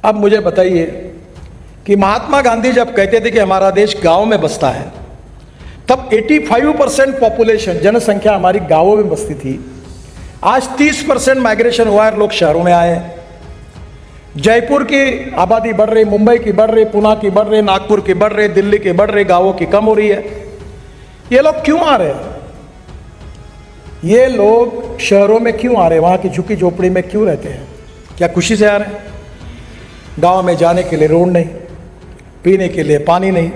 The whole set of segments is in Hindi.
अब मुझे बताइए कि महात्मा गांधी जब कहते थे कि हमारा देश गांव में बसता है, तब 85% पॉपुलेशन जनसंख्या हमारी गांवों में बसती थी। आज 30% माइग्रेशन हुआ है, लोग शहरों में आए हैं। जयपुर की आबादी बढ़ रही, मुंबई की बढ़ रही, पुणे की बढ़ रही, नागपुर की बढ़ रही, दिल्ली की बढ़ रही, गांवों की कम हो रही है। ये लोग क्यों आ रहे हैं? ये लोग शहरों में क्यों आ रहे हैं? वहां की झुकी झोपड़ी में क्यों रहते हैं? क्या खुशी से आ रहे हैं? गांव में जाने के लिए रोड नहीं, पीने के लिए पानी नहीं,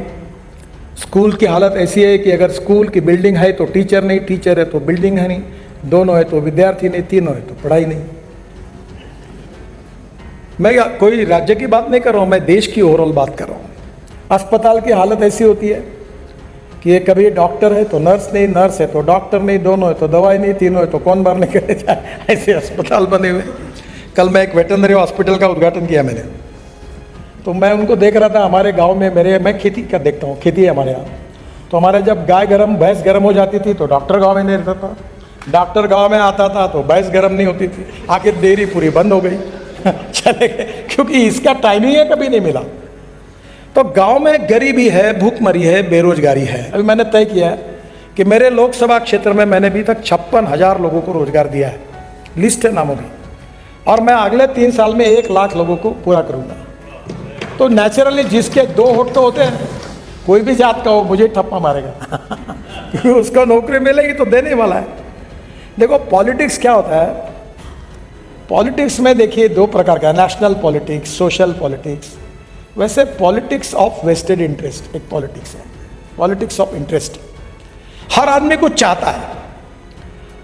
स्कूल की हालत ऐसी है कि अगर स्कूल की बिल्डिंग है तो टीचर नहीं, टीचर है तो बिल्डिंग है नहीं, दोनों है तो विद्यार्थी नहीं, तीनों है तो पढ़ाई नहीं। मैं कोई राज्य की बात नहीं कर रहा हूँ, मैं देश की ओवरऑल बात कर रहा हूँ। अस्पताल की हालत ऐसी होती है कि ये कभी डॉक्टर है तो नर्स नहीं, नर्स है तो डॉक्टर नहीं, दोनों है तो दवाई नहीं, तीनों है तो कौन मरने के जाए, ऐसे अस्पताल बने हुए। कल मैं एक वेटरनरी हॉस्पिटल का उद्घाटन किया मैंने, तो मैं उनको देख रहा था। हमारे गांव में मैं खेती का देखता हूँ, खेती है हमारे यहाँ। तो हमारे जब भैंस गर्म हो जाती थी तो डॉक्टर गांव में नहीं रहता था, डॉक्टर गांव में आता था तो भैंस गर्म नहीं होती थी, आखिर डेयरी पूरी बंद हो गई चले गए, क्योंकि इसका टाइमिंग है कभी नहीं मिला। तो गांव में गरीबी है, भूखमरी है, बेरोजगारी है। अभी मैंने तय किया है कि मेरे लोकसभा क्षेत्र में मैंने अभी तक 56,000 लोगों को रोजगार दिया है, लिस्ट है नामों की, और मैं अगले 3 साल में 1 लाख लोगों को पूरा करूंगा। तो नेचुरली जिसके 2 होठ तो होते हैं, कोई भी जात का हो, मुझे ठप्पा मारेगा क्योंकि उसको नौकरी मिलेगी तो देने वाला है। देखो पॉलिटिक्स क्या होता है, पॉलिटिक्स में देखिए 2 प्रकार का, नेशनल पॉलिटिक्स, सोशल पॉलिटिक्स। वैसे पॉलिटिक्स ऑफ वेस्टेड इंटरेस्ट एक पॉलिटिक्स है, पॉलिटिक्स ऑफ इंटरेस्ट। हर आदमी कुछ चाहता है,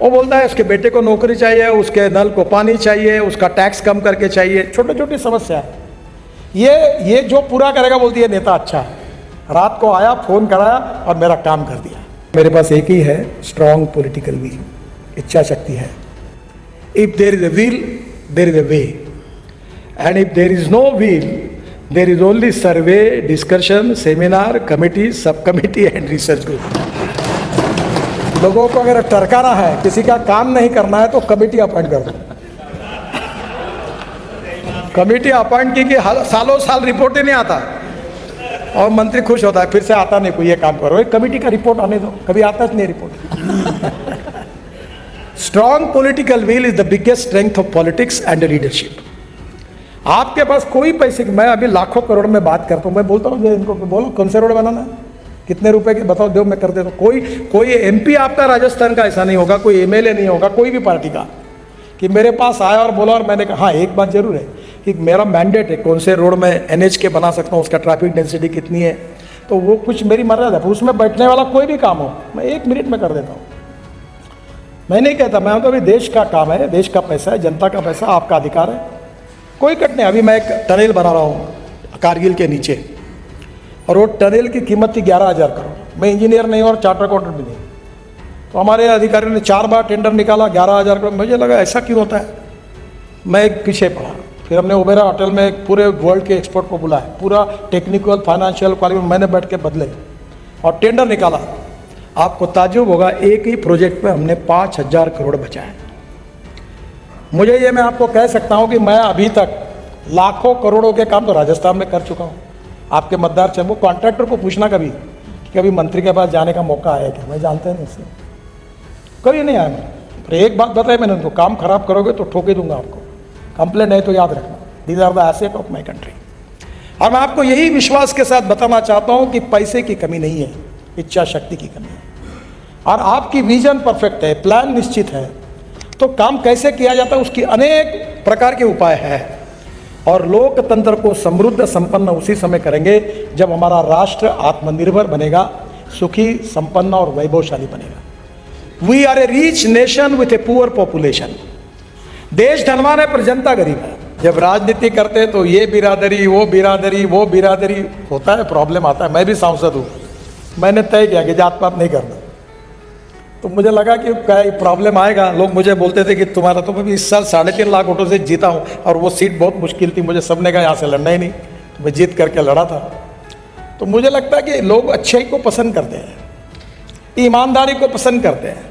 वो बोलता है उसके बेटे को नौकरी चाहिए, उसके नल को पानी चाहिए, उसका टैक्स कम करके चाहिए, छोटी छोटी समस्या है। ये जो पूरा करेगा बोलती है नेता अच्छा है। रात को आया, फोन कराया और मेरा काम कर दिया। मेरे पास एक ही है, स्ट्रॉन्ग पॉलिटिकल विल, इच्छा शक्ति है। If there is a will there is a way, and if there is no will there is only survey, discussion, seminar, committee, sub committee and research group. लोगों को अगर टरकाना है, किसी का काम नहीं करना है तो कमिटी अपॉइंट कर दो। कमेटी अपॉइंट की कि सालों साल रिपोर्ट ही नहीं आता और मंत्री खुश होता है, फिर से आता नहीं कोई, ये काम करो, कमेटी का रिपोर्ट आने दो, कभी आता नहीं report. Strong political will is the biggest strength of politics and leadership. आपके पास कोई पैसे, मैं अभी लाखों करोड़ में बात करता हूँ, मैं बोलता हूँ इनको बोलो कौन से रोड बनाना है, कितने रुपए के बताओ, दो मैं कर देता हूँ। कोई एमपी आपका राजस्थान का ऐसा नहीं होगा, कोई एमएलए नहीं होगा, कोई भी पार्टी का, कि मेरे पास आया और बोला और मैंने कहा हाँ एक बात जरूर है कि मेरा मैंडेट है कौन से रोड में एनएच के बना सकता हूँ, उसका ट्रैफिक डेंसिटी कितनी है, तो वो कुछ मेरी मर्यादा है। उसमें बैठने वाला कोई भी काम हो मैं 1 मिनट में कर देता हूँ। मैं नहीं कहता, मैं तो अभी देश का काम है, देश का पैसा है, जनता का पैसा, आपका अधिकार है, कोई कट नहीं। अभी मैं एक टनल बना रहा हूँ कारगिल के नीचे, और वो टनल की कीमत थी 11,000 करोड़। मैं इंजीनियर नहीं और चार्टर अकाउंटेंट भी नहीं, तो हमारे अधिकारियों ने 4 बार टेंडर निकाला, 11,000 करोड़। मुझे लगा ऐसा क्यों होता है, मैं एक पीछे पड़ा। फिर हमने ओबेरा होटल में पूरे वर्ल्ड के एक्सपर्ट को बुलाया, पूरा टेक्निकल फाइनेंशियल क्वालिटी मैंने बैठ के बदले और टेंडर निकाला। आपको ताज्जुब होगा, एक ही प्रोजेक्ट पे हमने 5,000 करोड़ बचाए। मुझे ये मैं आपको कह सकता हूँ कि मैं अभी तक लाखों करोड़ों के काम तो राजस्थान में कर चुका हूँ। आपके मतदार चाहे वो कॉन्ट्रैक्टर को पूछना कभी मंत्री के पास जाने का मौका आया क्या, मैं जानते नहीं उससे, कभी नहीं आया। मैं एक बात बताई मैंने उनको, काम खराब करोगे तो ठोके दूंगा आपको, कंप्लेंट है तो याद रखना, these are the asset of my country. और मैं आपको यही विश्वास के साथ बताना चाहता हूँ कि पैसे की कमी नहीं है, इच्छा शक्ति की कमी है। और आपकी विजन परफेक्ट है, प्लान निश्चित है, तो काम कैसे किया जाता है उसकी अनेक प्रकार के उपाय है। और लोकतंत्र को समृद्ध संपन्न उसी समय करेंगे जब हमारा राष्ट्र आत्मनिर्भर बनेगा, सुखी, संपन्न और वैभवशाली बनेगा। We are a rich nation with a poor population. देश धनवान है पर जनता गरीब है। जब राजनीति करते तो ये बिरादरी वो बिरादरी वो बिरादरी होता है, प्रॉब्लम आता है। मैं भी सांसद हूँ, मैंने तय किया कि जात पात नहीं करना, तो मुझे लगा कि क्या प्रॉब्लम आएगा। लोग मुझे बोलते थे कि तुम्हारा तो मैं भी इस साल 3.5 लाख वोटों से जीता हूँ, और वो सीट बहुत मुश्किल थी, मुझे सबने कहा यहाँ से लड़ना ही नहीं, तो मैं जीत करके लड़ा था। तो मुझे लगता है कि लोग अच्छाई को पसंद करते हैं, ईमानदारी को पसंद करते हैं।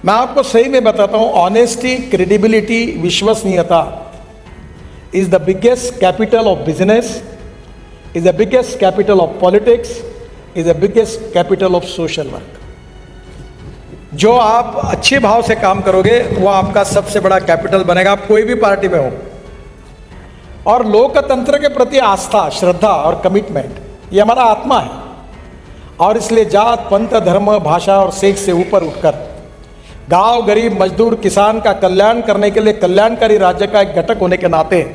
मैं आपको सही में बताता हूँ, ऑनेस्टी, क्रेडिबिलिटी, विश्वसनीयता, is the biggest capital of business, is the biggest capital of politics, is the biggest capital of social work. जो आप अच्छे भाव से काम करोगे वो आपका सबसे बड़ा कैपिटल बनेगा, आप कोई भी पार्टी में हो। और लोकतंत्र के प्रति आस्था, श्रद्धा और कमिटमेंट ये हमारा आत्मा है। और इसलिए जात, पंथ, धर्म, भाषा और सेक्स से ऊपर उठकर गांव, गरीब, मजदूर, किसान का कल्याण करने के लिए कल्याणकारी राज्य का एक घटक होने के नाते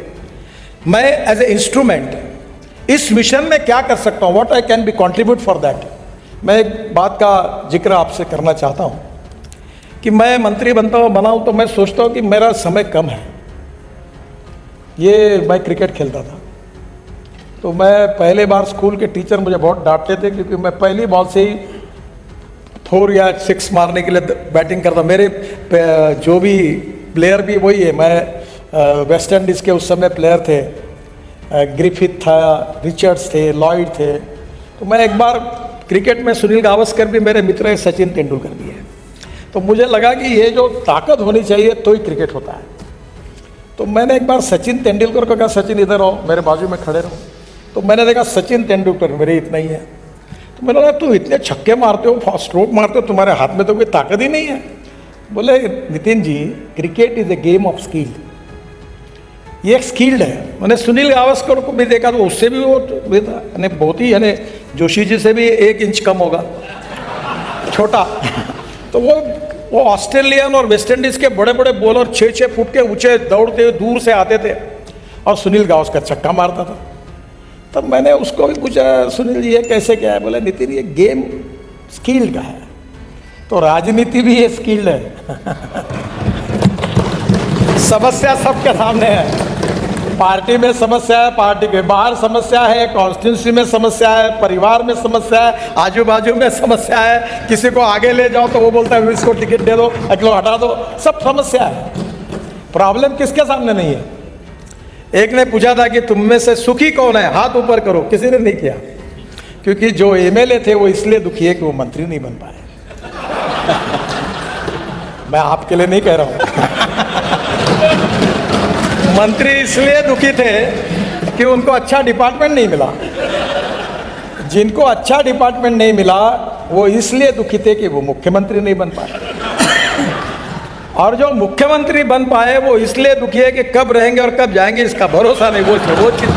मैं एज ए इंस्ट्रूमेंट इस मिशन में क्या कर सकता हूँ, what I can be contribute for that. मैं एक बात का जिक्र आपसे करना चाहता हूँ कि मैं मंत्री बनाऊँ तो मैं सोचता हूँ कि मेरा समय कम है। ये मैं क्रिकेट खेलता था तो मैं पहले बार स्कूल के टीचर मुझे बहुत डांटते थे क्योंकि मैं पहली बॉल से ही 4 या 6 मारने के लिए बैटिंग करता। मेरे जो भी प्लेयर भी वही है, मैं वेस्ट इंडीज़ के उस समय प्लेयर थे, ग्रिफिथ था, रिचर्ड्स थे, लॉयड थे। तो मैं एक बार क्रिकेट में सुनील गावस्कर भी मेरे मित्र है, सचिन तेंदुलकर भी है। तो मुझे लगा कि ये जो ताकत होनी चाहिए तो ही क्रिकेट होता है। तो मैंने एक बार सचिन तेंदुलकर को कहा, सचिन इधर आओ, मेरे बाजू में खड़े रहो। तो मैंने देखा सचिन तेंदुलकर मेरे इतना ही है। तो मैंने कहा तुम इतने छक्के मारते हो, फास्ट स्ट्रोक मारते हो, तुम्हारे हाथ में तो कोई ताकत ही नहीं है। बोले Nitin ji, cricket is a game of skill, ये एक स्किल्ड है। मैंने सुनील गावस्कर को भी देखा तो उससे भी वो था, यानी बहुत ही, यानी जोशी जी से भी 1 इंच कम होगा, छोटा। तो वो ऑस्ट्रेलियन और वेस्ट इंडीज़ के बड़े बड़े बॉलर 6-6 फुट के ऊंचे दौड़ते हुए दूर से आते थे और सुनील गावस्कर छक्का मारता था। तब मैंने उसको भी पूछा, सुनील जी ये कैसे क्या है? बोले नितिन ये गेम स्किल्ड का है, तो राजनीति भी ये स्किल्ड है। समस्या सबके सामने है, पार्टी में समस्या है, पार्टी के बाहर समस्या है, कॉन्स्टिट्यूंसी में समस्या है, परिवार में समस्या है, आजू बाजू में समस्या है। किसी को आगे ले जाओ तो वो बोलता है इसको टिकट दे दो, अगलो हटा दो, सब समस्या है। प्रॉब्लम किसके सामने नहीं है? एक ने पूछा था कि तुम में से सुखी कौन है, हाथ ऊपर करो, किसी ने नहीं किया, क्योंकि जो एमएलए थे वो इसलिए दुखी है कि वो मंत्री नहीं बन पाए। मैं आपके लिए नहीं कह रहा हूं। मंत्री इसलिए दुखी थे कि उनको अच्छा डिपार्टमेंट नहीं मिला। जिनको अच्छा डिपार्टमेंट नहीं मिला वो इसलिए दुखी थे कि वो मुख्यमंत्री नहीं बन पाए, और जो मुख्यमंत्री बन पाए वो इसलिए दुखी है कि कब रहेंगे और कब जाएंगे इसका भरोसा नहीं। वो चीज